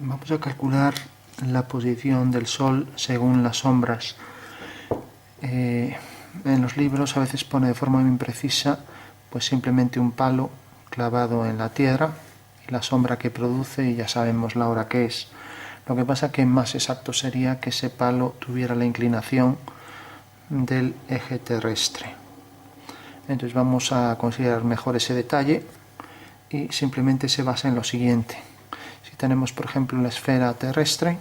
Vamos a calcular la posición del Sol según las sombras. En los libros a veces pone de forma muy imprecisa pues simplemente un palo clavado en la tierra y la sombra que produce, y ya sabemos la hora que es. Lo que pasa que más exacto sería que ese palo tuviera la inclinación del eje terrestre. Entonces vamos a considerar mejor ese detalle y simplemente se basa en lo siguiente. Si tenemos por ejemplo la esfera terrestre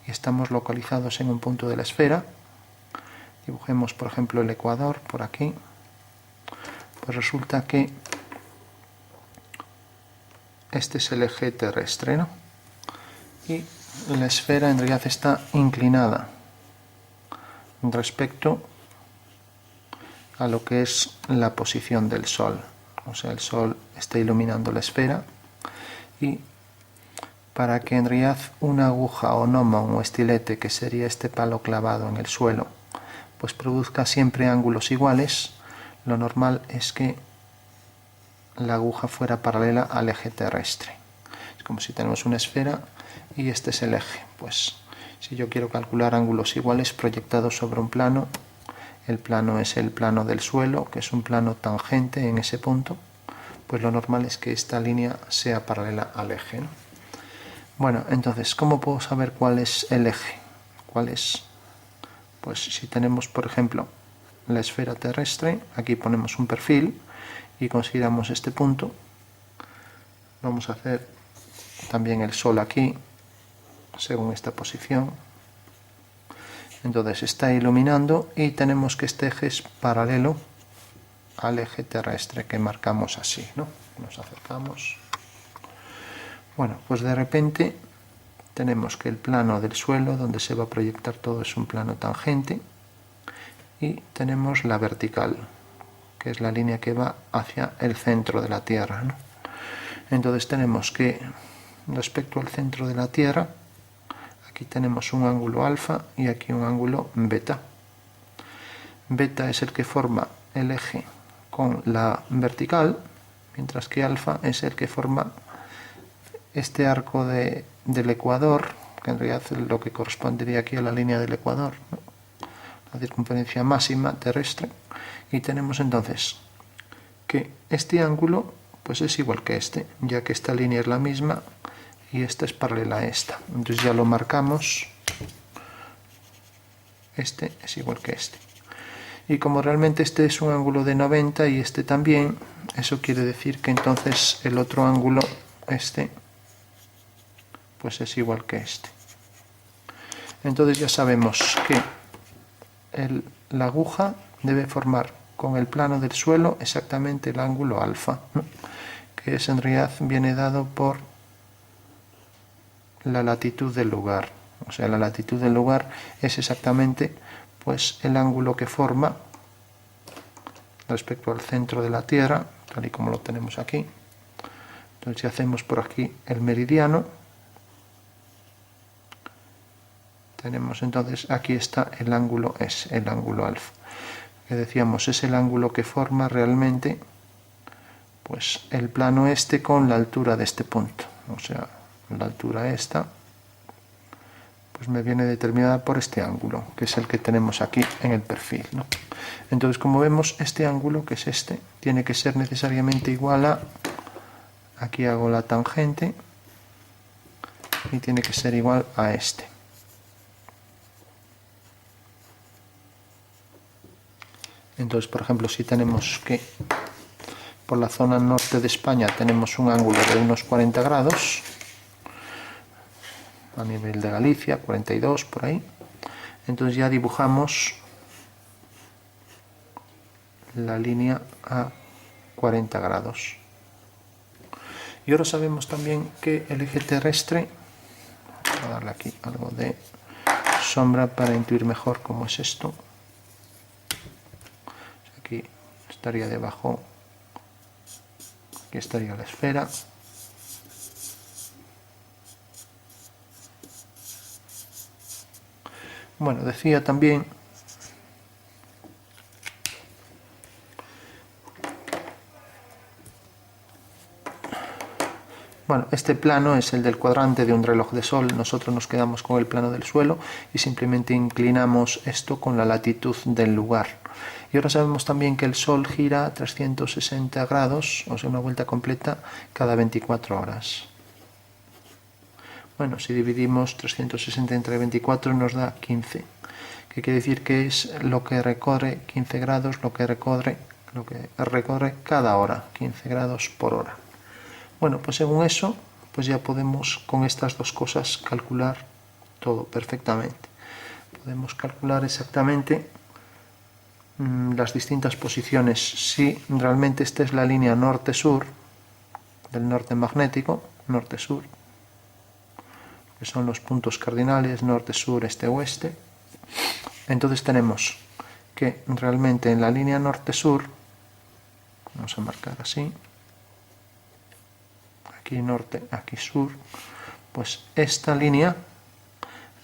y estamos localizados en un punto de la esfera, dibujemos por ejemplo el ecuador por aquí, pues resulta que este es el eje terrestre, ¿no? Y la esfera en realidad está inclinada respecto a lo que es la posición del Sol. O sea, el Sol está iluminando la esfera, y para que en realidad una aguja o gnomon o estilete, que sería este palo clavado en el suelo, pues produzca siempre ángulos iguales, lo normal es que la aguja fuera paralela al eje terrestre. Es como si tenemos una esfera y este es el eje. Pues si yo quiero calcular ángulos iguales proyectados sobre un plano, el plano es el plano del suelo, que es un plano tangente en ese punto, pues lo normal es que esta línea sea paralela al eje, ¿no? Bueno, entonces, ¿cómo puedo saber cuál es el eje? ¿Cuál es? Pues si tenemos, por ejemplo, la esfera terrestre, aquí ponemos un perfil y consideramos este punto. Vamos a hacer también el Sol aquí, según esta posición. Entonces está iluminando y tenemos que este eje es paralelo al eje terrestre, que marcamos así, ¿no? Nos acercamos. Bueno, pues de repente tenemos que el plano del suelo donde se va a proyectar todo es un plano tangente, y tenemos la vertical, que es la línea que va hacia el centro de la Tierra, ¿no? Entonces tenemos que respecto al centro de la Tierra, aquí tenemos un ángulo alfa y aquí un ángulo beta. Beta es el que forma el eje con la vertical, mientras que alfa es el que forma este arco del ecuador, que en realidad es lo que correspondería aquí a la línea del ecuador, ¿no? La circunferencia máxima terrestre. Y tenemos entonces que este ángulo pues es igual que este, ya que esta línea es la misma y esta es paralela a esta. Entonces ya lo marcamos, este es igual que este. Y como realmente este es un ángulo de 90 y este también, eso quiere decir que entonces el otro ángulo, este, pues es igual que este. Entonces ya sabemos que la aguja debe formar con el plano del suelo exactamente el ángulo alfa, ¿no? Que es en realidad viene dado por la latitud del lugar. O sea, la latitud del lugar es exactamente pues el ángulo que forma respecto al centro de la Tierra, tal y como lo tenemos aquí. Entonces si hacemos por aquí el meridiano, tenemos entonces aquí está el ángulo, es el ángulo alfa, que decíamos es el ángulo que forma realmente pues el plano este con la altura de este punto. O sea, la altura esta pues me viene determinada por este ángulo, que es el que tenemos aquí en el perfil, ¿no? Entonces, como vemos, este ángulo, que es este, tiene que ser necesariamente igual a, aquí hago la tangente, y tiene que ser igual a este. Entonces, por ejemplo, si tenemos que por la zona norte de España tenemos un ángulo de unos 40 grados, a nivel de Galicia, 42 por ahí, entonces ya dibujamos la línea a 40 grados. Y ahora sabemos también que el eje terrestre, voy a darle aquí algo de sombra para intuir mejor cómo es esto. Aquí estaría debajo, aquí estaría la esfera. Bueno, decía también Bueno, este plano es el del cuadrante de un reloj de sol. Nosotros nos quedamos con el plano del suelo y simplemente inclinamos esto con la latitud del lugar. Y ahora sabemos también que el sol gira 360 grados, o sea, una vuelta completa cada 24 horas. Bueno, si dividimos 360 entre 24 nos da 15, que quiere decir que es lo que recorre 15 grados, lo que recorre cada hora, 15 grados por hora. Bueno, pues según eso, pues ya podemos con estas dos cosas calcular todo perfectamente. Podemos calcular exactamente las distintas posiciones. Si realmente esta es la línea norte-sur, del norte magnético, norte-sur, que son los puntos cardinales, norte, sur, este, oeste. Entonces tenemos que realmente en la línea norte-sur, vamos a marcar así, aquí norte, aquí sur, pues esta línea,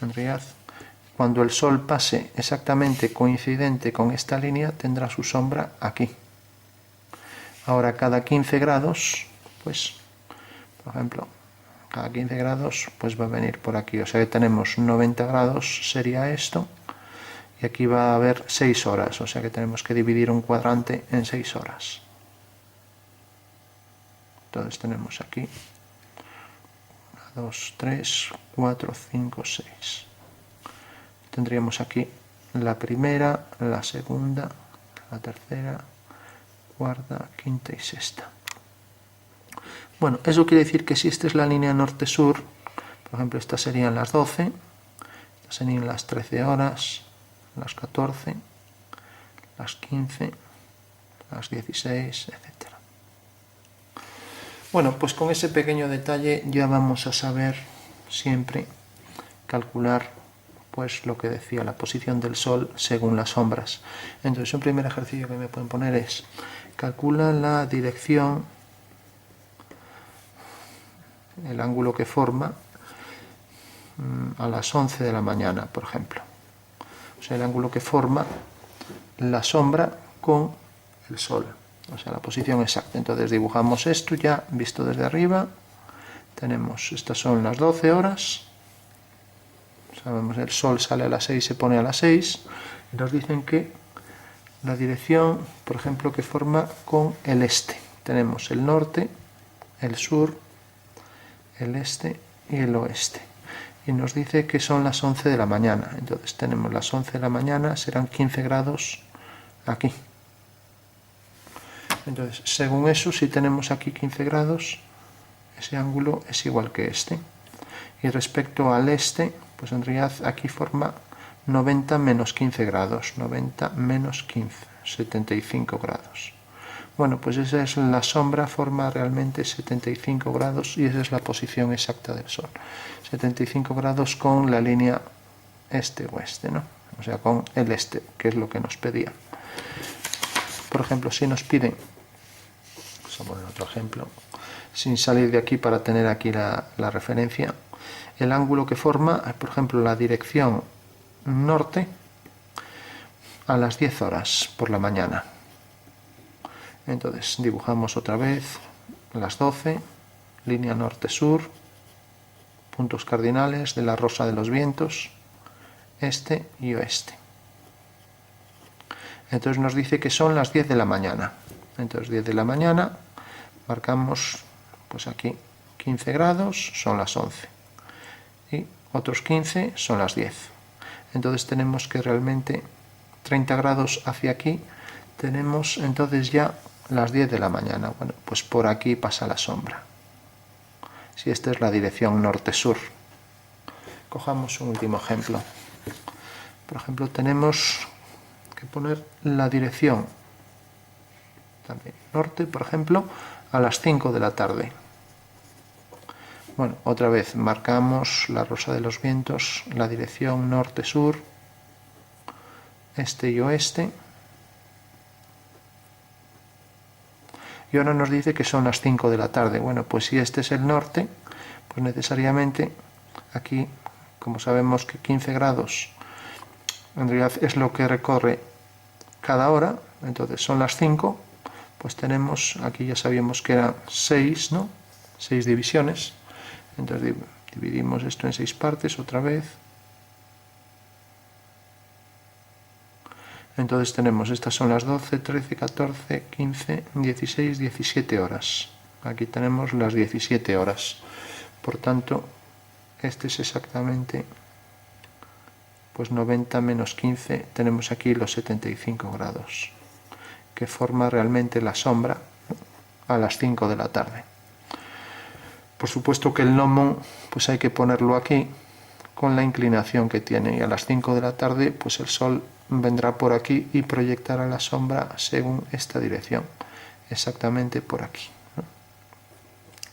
en realidad, cuando el sol pase exactamente coincidente con esta línea, tendrá su sombra aquí. Ahora cada 15 grados, pues, por ejemplo, cada 15 grados pues va a venir por aquí, o sea que tenemos 90 grados sería esto, y aquí va a haber 6 horas, o sea que tenemos que dividir un cuadrante en 6 horas. Entonces tenemos aquí 1, 2, 3, 4, 5, 6. Tendríamos aquí la primera, la segunda, la tercera, cuarta, quinta y sexta. Bueno, eso quiere decir que si esta es la línea norte-sur, por ejemplo, estas serían las 12, estas serían las 13 horas, las 14, las 15, las 16, etc. Bueno, pues con ese pequeño detalle ya vamos a saber siempre calcular pues lo que decía la posición del sol según las sombras. Entonces, un primer ejercicio que me pueden poner es calcula la dirección, el ángulo que forma a las 11 de la mañana, por ejemplo. O sea, el ángulo que forma la sombra con el sol, o sea, la posición exacta. Entonces dibujamos esto ya visto desde arriba. Tenemos, estas son las 12 horas. Sabemos, el sol sale a las 6, se pone a las 6. Y nos dicen que la dirección, por ejemplo, que forma con el este. Tenemos el norte, el sur, el este y el oeste. Y nos dice que son las 11 de la mañana. Entonces tenemos las 11 de la mañana, serán 15 grados aquí. Entonces, según eso, si tenemos aquí 15 grados, ese ángulo es igual que este. Y respecto al este, pues en realidad aquí forma 90 menos 15 grados. 90 menos 15, 75 grados. Bueno, pues esa es la sombra, forma realmente 75 grados y esa es la posición exacta del Sol. 75 grados con la línea este-oeste, ¿no? O sea, con el este, que es lo que nos pedía. Por ejemplo, si nos piden, vamos a poner otro ejemplo, sin salir de aquí para tener aquí la referencia, el ángulo que forma, por ejemplo, la dirección norte a las 10 horas por la mañana. Entonces dibujamos otra vez las 12, línea norte-sur, puntos cardinales de la rosa de los vientos, este y oeste. Entonces nos dice que son las 10 de la mañana. Entonces 10 de la mañana, marcamos pues aquí 15 grados, son las 11. Y otros 15 son las 10. Entonces tenemos que realmente 30 grados hacia aquí, tenemos entonces ya las 10 de la mañana. Bueno, pues por aquí pasa la sombra. Si esta es la dirección norte-sur. Cojamos un último ejemplo. Por ejemplo, tenemos que poner la dirección también norte, por ejemplo, a las 5 de la tarde. Bueno, otra vez marcamos la rosa de los vientos, la dirección norte-sur, este y oeste. Y ahora nos dice que son las 5 de la tarde. Bueno, pues si este es el norte, pues necesariamente aquí, como sabemos que 15 grados en realidad es lo que recorre cada hora, entonces son las 5, pues tenemos, aquí ya sabíamos que eran 6, ¿no? 6 divisiones. Entonces dividimos esto en 6 partes otra vez. Entonces tenemos, estas son las 12, 13, 14, 15, 16, 17 horas. Aquí tenemos las 17 horas. Por tanto, este es exactamente pues 90 menos 15, tenemos aquí los 75 grados, que forma realmente la sombra a las 5 de la tarde. Por supuesto que el gnomon pues hay que ponerlo aquí con la inclinación que tiene, y a las 5 de la tarde pues el sol vendrá por aquí y proyectará la sombra según esta dirección, exactamente por aquí, ¿no?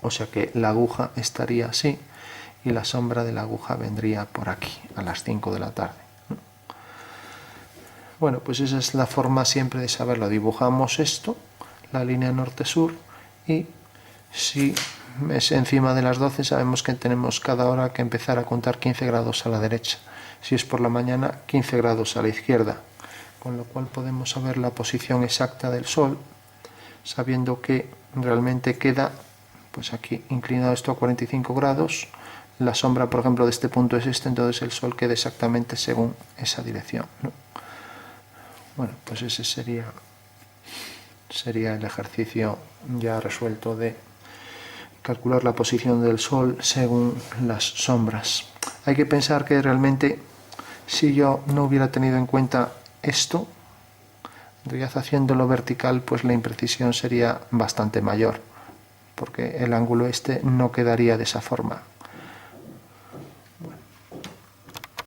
O sea que la aguja estaría así y la sombra de la aguja vendría por aquí a las 5 de la tarde. Bueno, pues esa es la forma siempre de saberlo. Dibujamos esto, la línea norte-sur, y si es encima de las 12 sabemos que tenemos cada hora que empezar a contar 15 grados a la derecha. Si es por la mañana, 15 grados a la izquierda, con lo cual podemos saber la posición exacta del sol, sabiendo que realmente queda pues aquí inclinado esto a 45 grados, la sombra por ejemplo de este punto es este, entonces el sol queda exactamente según esa dirección, ¿no? Bueno, pues ese sería el ejercicio ya resuelto de calcular la posición del sol según las sombras. Hay que pensar que realmente si yo no hubiera tenido en cuenta esto, en realidad haciéndolo vertical pues la imprecisión sería bastante mayor, porque el ángulo este no quedaría de esa forma.